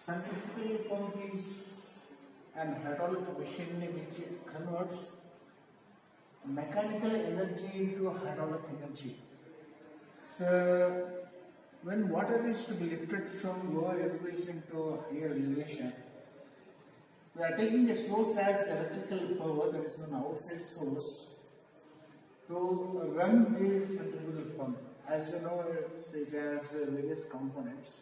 Centrifugal pump is an hydraulic machine which converts mechanical energy into hydraulic energy. So, when water is to be lifted from lower elevation to higher elevation, we are taking a source as electrical power, that is an outside source, to run the centrifugal pump. As we know, it has various components.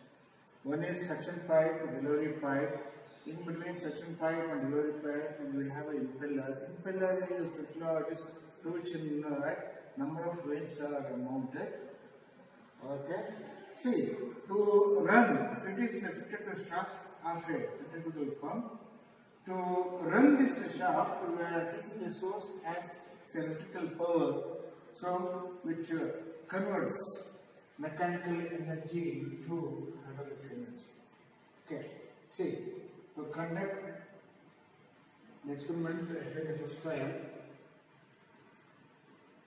One is suction pipe, delivery pipe. In between suction pipe and delivery pipe, we have an impeller. Impeller is circular disc to which number of vanes are mounted. Okay. See, to run, if it is fitted to shaft of a centrifugal pump, to run this shaft, we are taking a source as electrical power, so which converts mechanical energy to hydraulic energy. Okay. See, to conduct the experiment here the first time.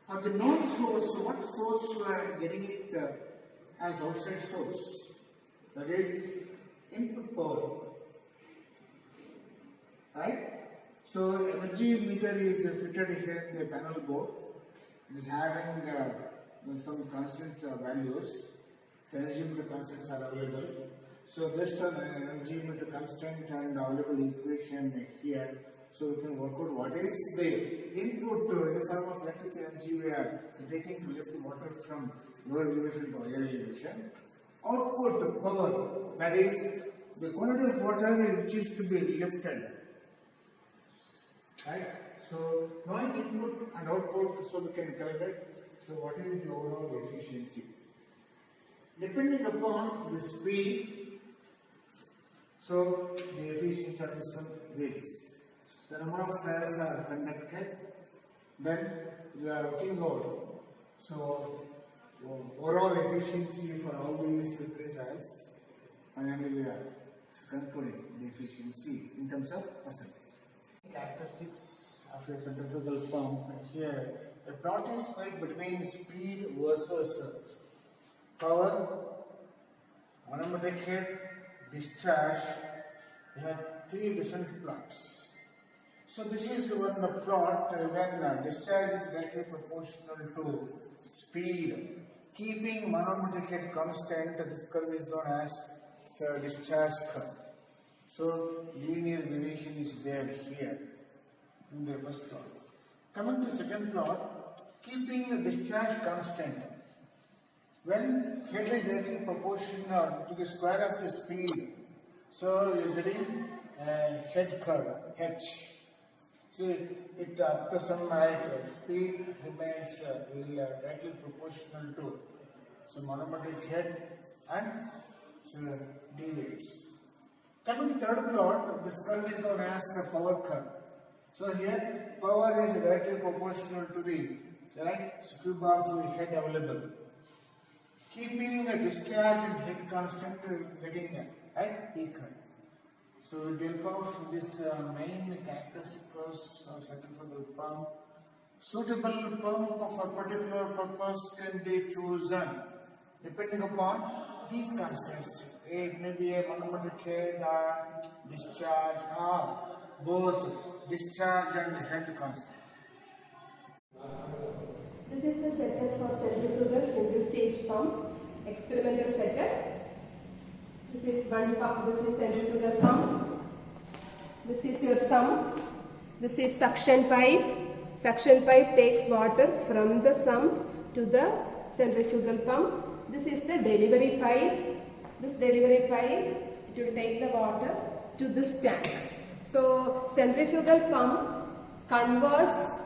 Of the known source, what source we are getting it as outside source? That is input power. Right? So energy meter is fitted here in the panel board. It is having some constant values. So energy meter constants are available. So based on energy meter constant and available equation here, so we can work out what is the input in the form of electric energy we are taking to lift the water from lower elevation to higher elevation. Output power, that is the quantity of water which is to be lifted. Right? So knowing input and output, so we can calculate. So what is the overall efficiency? Depending upon the speed, so the efficiency of this one varies. The number of trials are conducted, then we are working out. So overall efficiency for all these three trials, and then we are concluding the efficiency in terms of percentage. Characteristics of a centrifugal pump. Here, a plot is made between speed versus power, manometric head, discharge. We have three different plots. So this is one plot when discharge is directly proportional to speed. Keeping manometric head constant, this curve is known as discharge curve. So linear variation is there here in the first plot. Coming to second plot, keeping a discharge constant. When head is directly proportional to the square of the speed, so you are getting a head curve H. See, it up to some height, speed remains directly proportional to so manometric head and so deviates. Coming to third plot, this curve is known as a power curve. So here, power is directly proportional to the cube of head available. Keeping a discharge and head constant, getting P curve. So with the help of this main characteristics of centrifugal pump, suitable pump for particular purpose can be chosen depending upon these constants. It may be a manometric head or discharge or both discharge and head constant. This is the setup for centrifugal single stage pump, experimental setup. This is one pump, this is centrifugal pump. This is your sump. This is suction pipe. Suction pipe takes water from the sump to the centrifugal pump. This is the delivery pipe. This delivery pipe, it will take the water to this tank. So centrifugal pump converts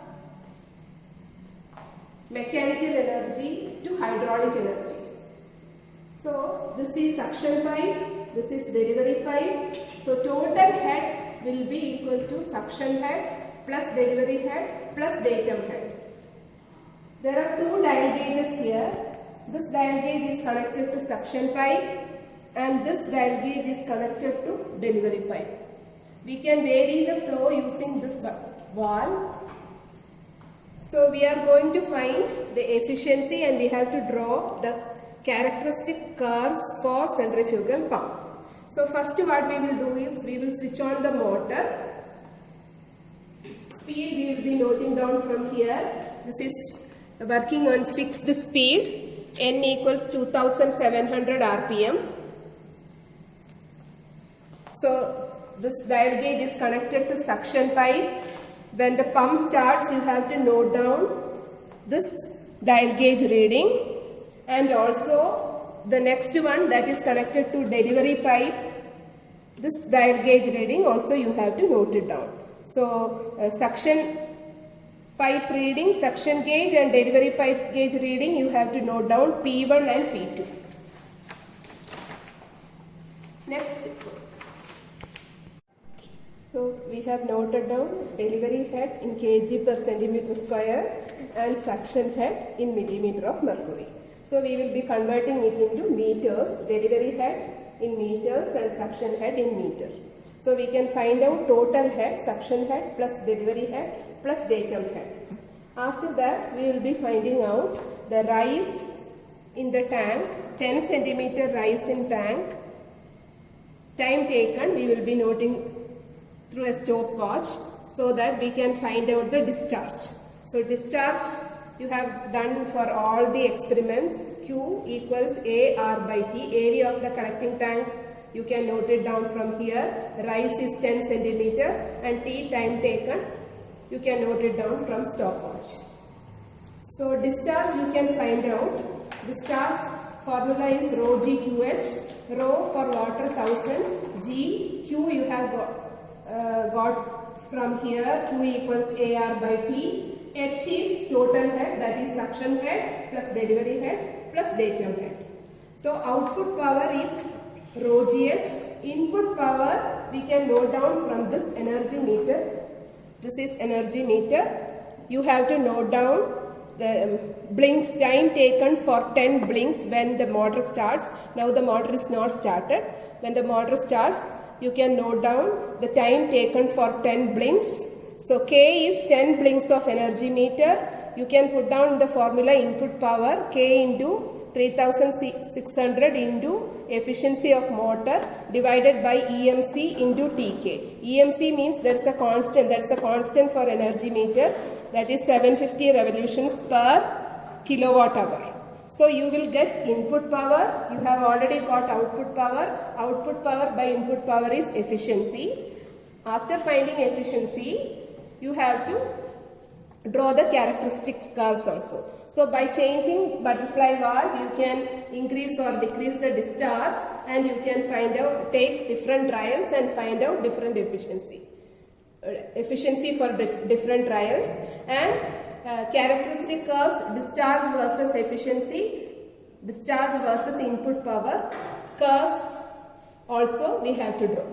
mechanical energy to hydraulic energy. So this is suction pipe, this is delivery pipe. So total head will be equal to suction head plus delivery head plus datum head. There are two dial gauges here. This dial gauge is connected to suction pipe and this dial gauge is connected to delivery pipe. We can vary the flow using this valve. So we are going to find the efficiency and we have to draw the characteristic curves for centrifugal pump. So first what we will do is we will switch on the motor. Speed we will be noting down from here. This is working on fixed speed. N equals 2700 RPM. So this dial gauge is connected to suction pipe. When the pump starts, you have to note down this dial gauge reading, and also the next one that is connected to delivery pipe. This dial gauge reading also you have to note it down. So suction pipe reading, suction gauge and delivery pipe gauge reading you have to note down P1 and P2. Next. So we have noted down delivery head in kg per centimeter square and suction head in millimeter of mercury. So we will be converting it into meters, delivery head in meters and suction head in meter. So we can find out total head, suction head plus delivery head plus datum head. After that we will be finding out the rise in the tank, 10 centimeter rise in tank. Time taken we will be noting through a stopwatch so that we can find out the discharge. So discharge you have done for all the experiments. Q equals AR by T, area of the collecting tank. You can note it down from here. Rise is 10 centimeter and T time taken. You can note it down from stopwatch. So discharge you can find out. Discharge formula is rho GQH. Rho for water 1000. G, Q you have got from here. Q equals AR by T. H is total head, that is suction head plus delivery head plus datum head. So output power is rho GH. Input power we can note down from this energy meter. This is energy meter. You have to note down the blinks, time taken for 10 blinks when the motor starts. Now the motor is not started. When the motor starts, you can note down the time taken for 10 blinks. So K is 10 blinks of energy meter. You can put down the formula input power K into 3600 into efficiency of motor divided by EMC into TK. EMC means there is a constant for energy meter, that is 750 revolutions per kilowatt hour. So you will get input power, you have already got output power. Output power by input power is efficiency. After finding efficiency, you have to draw the characteristics curves also. So by changing butterfly valve, you can increase or decrease the discharge, and you can find out, take different trials and find out different efficiency for different trials, and characteristic curves, discharge versus efficiency, discharge versus input power curves also we have to draw.